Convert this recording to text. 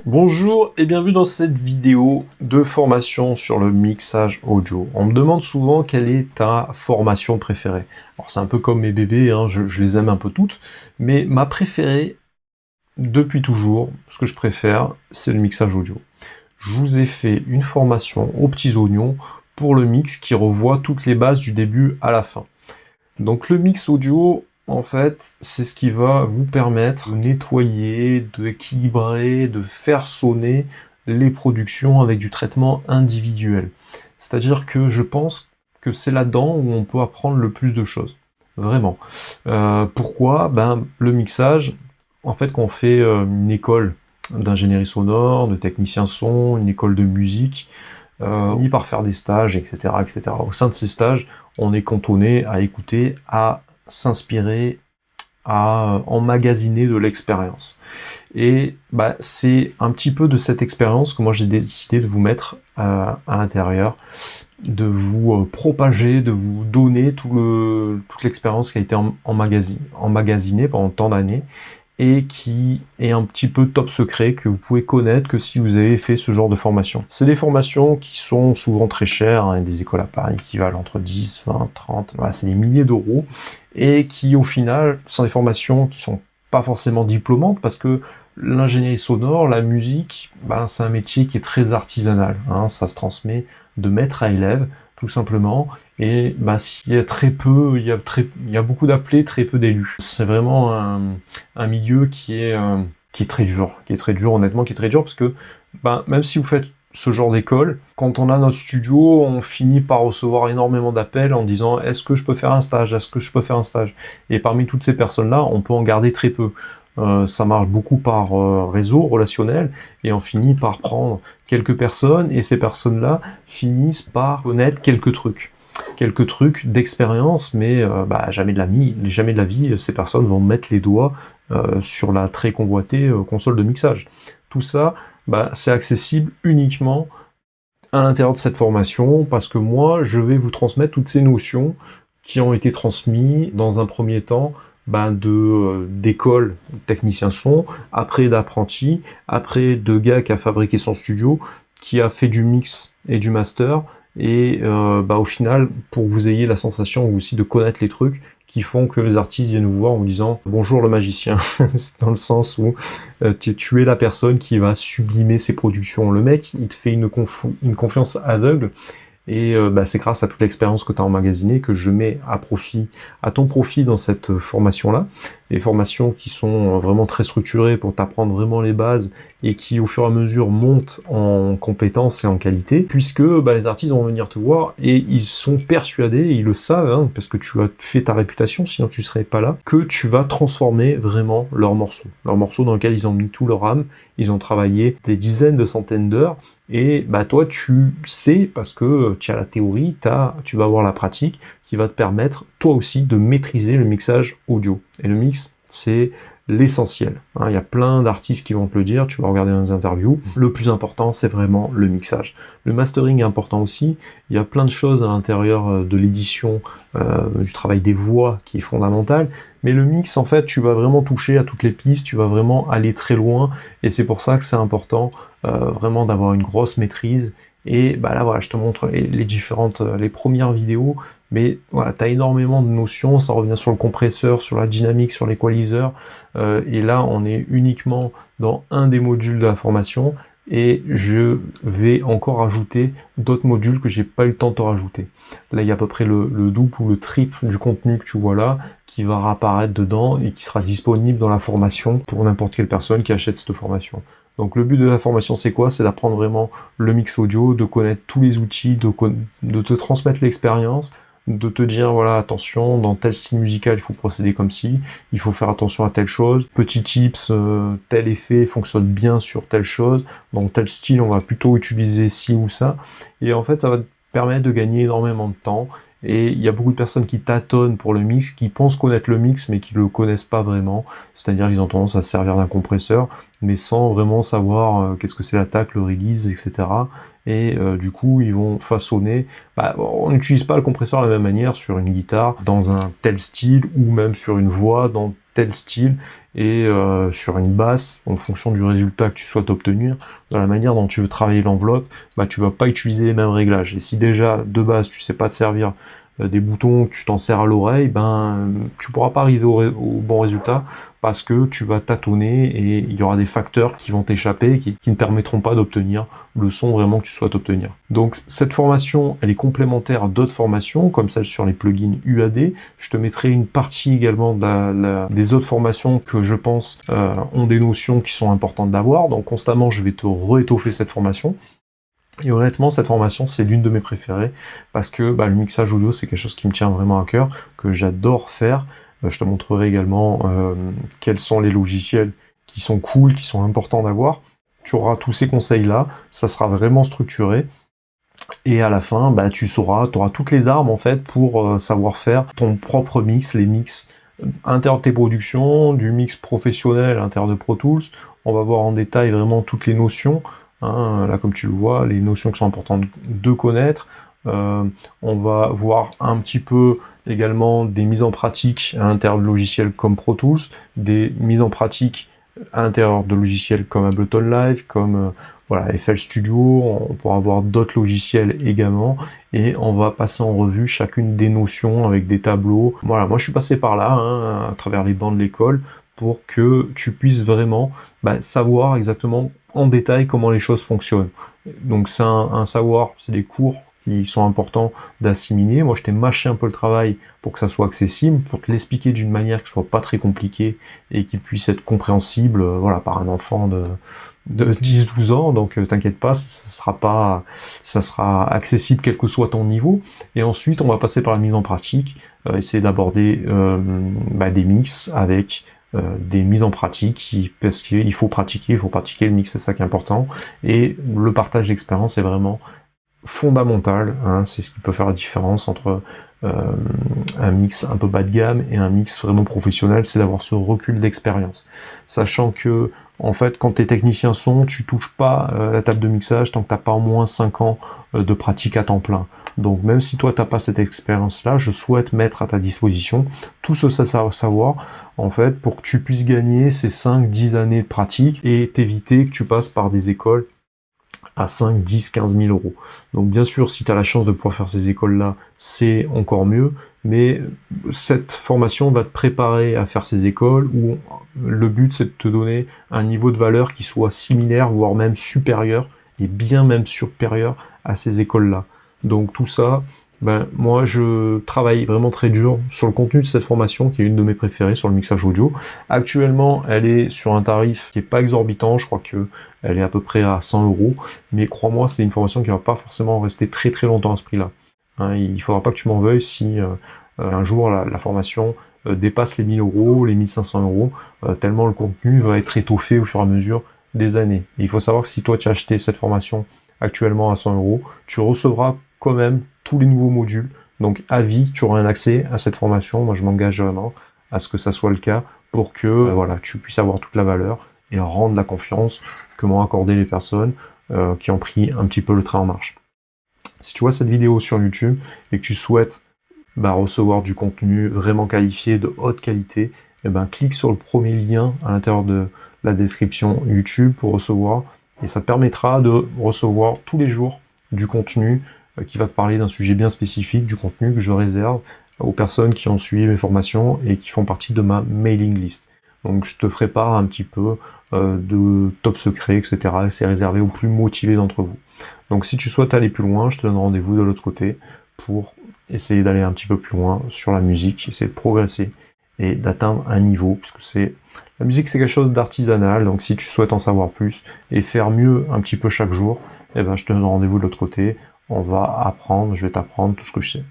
Bonjour et bienvenue dans cette vidéo de formation sur le mixage audio. On me demande souvent quelle est ta formation préférée. Alors c'est un peu comme mes bébés, hein, je les aime un peu toutes, mais ma préférée depuis toujours, ce que je préfère, c'est le mixage audio. Je vous ai fait une formation aux petits oignons pour le mix qui revoit toutes les bases du début à la fin. Donc le mix audio, en fait, c'est ce qui va vous permettre de nettoyer, d'équilibrer, de faire sonner les productions avec du traitement individuel. C'est-à-dire que je pense que c'est là-dedans où on peut apprendre le plus de choses. Vraiment. Pourquoi? Ben, le mixage, en fait, quand on fait une école d'ingénierie sonore, de technicien son, une école de musique, on finit par faire des stages, etc., etc. Au sein de ces stages, on est cantonné à écouter, à s'inspirer, à emmagasiner de l'expérience. Et bah, c'est un petit peu de cette expérience que moi j'ai décidé de vous mettre à l'intérieur, de vous propager, de vous donner toute l'expérience qui a été emmagasinée pendant tant d'années, et qui est un petit peu top secret que vous pouvez connaître que si vous avez fait ce genre de formation. C'est des formations qui sont souvent très chères, hein, des écoles à Paris qui valent entre 10, 20, 30, voilà, c'est des milliers d'euros, et qui au final sont des formations qui sont pas forcément diplômantes parce que l'ingénierie sonore, la musique, ben, c'est un métier qui est très artisanal, hein, ça se transmet de maître à élève, tout simplement, et bah, s'il y a très peu, il y a beaucoup d'appelés, très peu d'élus. C'est vraiment un milieu qui est très dur, honnêtement, qui est très dur, parce que bah, même si vous faites ce genre d'école, quand on a notre studio, on finit par recevoir énormément d'appels en disant est-ce que je peux faire un stage, est-ce que je peux faire un stage, et parmi toutes ces personnes-là, on peut en garder très peu. Ça marche beaucoup par réseau relationnel, et on finit par prendre quelques personnes, et ces personnes-là finissent par connaître quelques trucs d'expérience, mais bah, jamais de la vie, ces personnes vont mettre les doigts sur la très convoitée console de mixage. Tout ça, bah, c'est accessible uniquement à l'intérieur de cette formation, parce que moi, je vais vous transmettre toutes ces notions qui ont été transmises dans un premier temps ben d'école technicien son, après d'apprenti, après de gars qui a fabriqué son studio, qui a fait du mix et du master, et bah, au final, pour que vous ayez la sensation aussi de connaître les trucs qui font que les artistes viennent vous voir en vous disant bonjour le magicien, c'est dans le sens où tu es la personne qui va sublimer ses productions. Le mec, il te fait une confiance aveugle, et bah, c'est grâce à toute l'expérience que tu as emmagasinée que je mets à ton profit dans cette formation-là. Des formations qui sont vraiment très structurées pour t'apprendre vraiment les bases et qui au fur et à mesure montent en compétences et en qualité, puisque bah, les artistes vont venir te voir et ils sont persuadés, ils le savent, hein, parce que tu as fait ta réputation, sinon tu serais pas là, que tu vas transformer vraiment leurs morceaux dans lesquels ils ont mis tout leur âme, ils ont travaillé des dizaines de centaines d'heures, et bah toi tu sais, parce que tu as la théorie, tu vas avoir la pratique qui va te permettre toi aussi de maîtriser le mixage audio. Et le mix, c'est l'essentiel. Hein, il y a plein d'artistes qui vont te le dire, tu vas regarder dans les interviews. Le plus important, c'est vraiment le mixage. Le mastering est important aussi. Il y a plein de choses à l'intérieur de l'édition, du travail des voix qui est fondamental. Mais le mix, en fait, tu vas vraiment toucher à toutes les pistes, tu vas vraiment aller très loin. Et c'est pour ça que c'est important vraiment d'avoir une grosse maîtrise. Et bah là voilà, je te montre les premières vidéos, mais voilà, tu as énormément de notions, ça revient sur le compresseur, sur la dynamique, sur l'équaliseur, et là on est uniquement dans un des modules de la formation, et je vais encore ajouter d'autres modules que j'ai pas eu le temps de te rajouter. Là il y a à peu près le double ou le triple du contenu que tu vois là, qui va réapparaître dedans et qui sera disponible dans la formation pour n'importe quelle personne qui achète cette formation. Donc le but de la formation, c'est quoi? C'est d'apprendre vraiment le mix audio, de connaître tous les outils, de te transmettre l'expérience, de te dire, voilà, attention, dans tel style musical, il faut procéder comme ci, il faut faire attention à telle chose, petit tips, tel effet fonctionne bien sur telle chose, dans tel style, on va plutôt utiliser ci ou ça, et en fait, ça va te permettre de gagner énormément de temps. Et il y a beaucoup de personnes qui tâtonnent pour le mix, qui pensent connaître le mix, mais qui le connaissent pas vraiment. C'est-à-dire qu'ils ont tendance à se servir d'un compresseur, mais sans vraiment savoir qu'est-ce que c'est l'attaque, le release, etc. Et du coup, ils vont façonner. Bah, on n'utilise pas le compresseur de la même manière sur une guitare, dans un tel style, ou même sur une voix, dans tel style. et sur une basse, en fonction du résultat que tu souhaites obtenir, de la manière dont tu veux travailler l'enveloppe, bah, tu vas pas utiliser les mêmes réglages. Et si déjà, de base, tu sais pas te servir des boutons, que tu t'en sers à l'oreille, ben, tu pourras pas arriver au bon résultat parce que tu vas tâtonner et il y aura des facteurs qui vont t'échapper, qui ne permettront pas d'obtenir le son vraiment que tu souhaites obtenir. Donc cette formation, elle est complémentaire à d'autres formations, comme celle sur les plugins UAD. Je te mettrai une partie également des autres formations que je pense ont des notions qui sont importantes d'avoir. Donc constamment, je vais te réétoffer cette formation. Et honnêtement, cette formation, c'est l'une de mes préférées, parce que bah, le mixage audio, c'est quelque chose qui me tient vraiment à cœur, que j'adore faire. Je te montrerai également quels sont les logiciels qui sont cool, qui sont importants d'avoir. Tu auras tous ces conseils-là, ça sera vraiment structuré. Et à la fin, bah, tu auras toutes les armes en fait pour savoir faire ton propre mix, les mix à l'intérieur de tes productions, du mix professionnel à l'intérieur de Pro Tools. On va voir en détail vraiment toutes les notions. Hein, là, comme tu le vois, les notions qui sont importantes de connaître. On va voir un petit peu également des mises en pratique à l'intérieur de logiciels comme Pro Tools, des mises en pratique à l'intérieur de logiciels comme Ableton Live, comme voilà, FL Studio. On pourra avoir d'autres logiciels également, et on va passer en revue chacune des notions avec des tableaux. Voilà, moi je suis passé par là, hein, à travers les bancs de l'école, pour que tu puisses vraiment savoir exactement en détail comment les choses fonctionnent. Donc c'est un savoir, c'est des cours qui sont importants d'assimiler. Moi je t'ai mâché un peu le travail pour que ça soit accessible, pour te l'expliquer d'une manière qui soit pas très compliquée et qui puisse être compréhensible voilà, par un enfant de 10-12 ans, donc t'inquiète pas, ça sera accessible quel que soit ton niveau. Et ensuite on va passer par la mise en pratique, essayer d'aborder des mix avec des mises en pratique, parce qu'il faut pratiquer le mix, c'est ça qui est important, et le partage d'expérience est vraiment fondamental, hein, c'est ce qui peut faire la différence entre un mix un peu bas de gamme et un mix vraiment professionnel, c'est d'avoir ce recul d'expérience. Sachant que, en fait, quand tu es technicien son, tu touches pas la table de mixage tant que tu n'as pas au moins 5 ans de pratique à temps plein. Donc même si toi tu n'as pas cette expérience-là, je souhaite mettre à ta disposition tout ce savoir, en fait, pour que tu puisses gagner ces 5-10 années de pratique et t'éviter que tu passes par des écoles à 5, 10, 15 000 euros. Donc bien sûr, si tu as la chance de pouvoir faire ces écoles-là, c'est encore mieux, mais cette formation va te préparer à faire ces écoles où le but c'est de te donner un niveau de valeur qui soit similaire, voire même supérieur, et bien même supérieur à ces écoles-là. Donc tout ça, moi je travaille vraiment très dur sur le contenu de cette formation qui est une de mes préférées sur le mixage audio. Actuellement elle est sur un tarif qui est pas exorbitant, je crois que elle est à peu près à 100 euros, mais crois-moi c'est une formation qui va pas forcément rester très très longtemps à ce prix-là. Hein, il faudra pas que tu m'en veuilles si un jour la formation dépasse les 1000 euros, les 1500 euros, tellement le contenu va être étoffé au fur et à mesure des années. Et il faut savoir que si toi tu as acheté cette formation actuellement à 100 euros, tu recevras quand même tous les nouveaux modules. Donc à vie, tu auras un accès à cette formation. Moi, je m'engage vraiment à ce que ça soit le cas pour que voilà, tu puisses avoir toute la valeur et rendre la confiance que m'ont accordé les personnes qui ont pris un petit peu le train en marche. Si tu vois cette vidéo sur YouTube et que tu souhaites recevoir du contenu vraiment qualifié, de haute qualité, clique sur le premier lien à l'intérieur de la description YouTube pour recevoir, et ça te permettra de recevoir tous les jours du contenu qui va te parler d'un sujet bien spécifique, du contenu que je réserve aux personnes qui ont suivi mes formations et qui font partie de ma mailing list. Donc je te ferai part un petit peu de top secrets, etc. C'est réservé aux plus motivés d'entre vous. Donc si tu souhaites aller plus loin, je te donne rendez-vous de l'autre côté pour essayer d'aller un petit peu plus loin sur la musique, essayer de progresser et d'atteindre un niveau, puisque la musique c'est quelque chose d'artisanal, donc si tu souhaites en savoir plus et faire mieux un petit peu chaque jour, je te donne rendez-vous de l'autre côté, on va apprendre, je vais t'apprendre tout ce que je sais.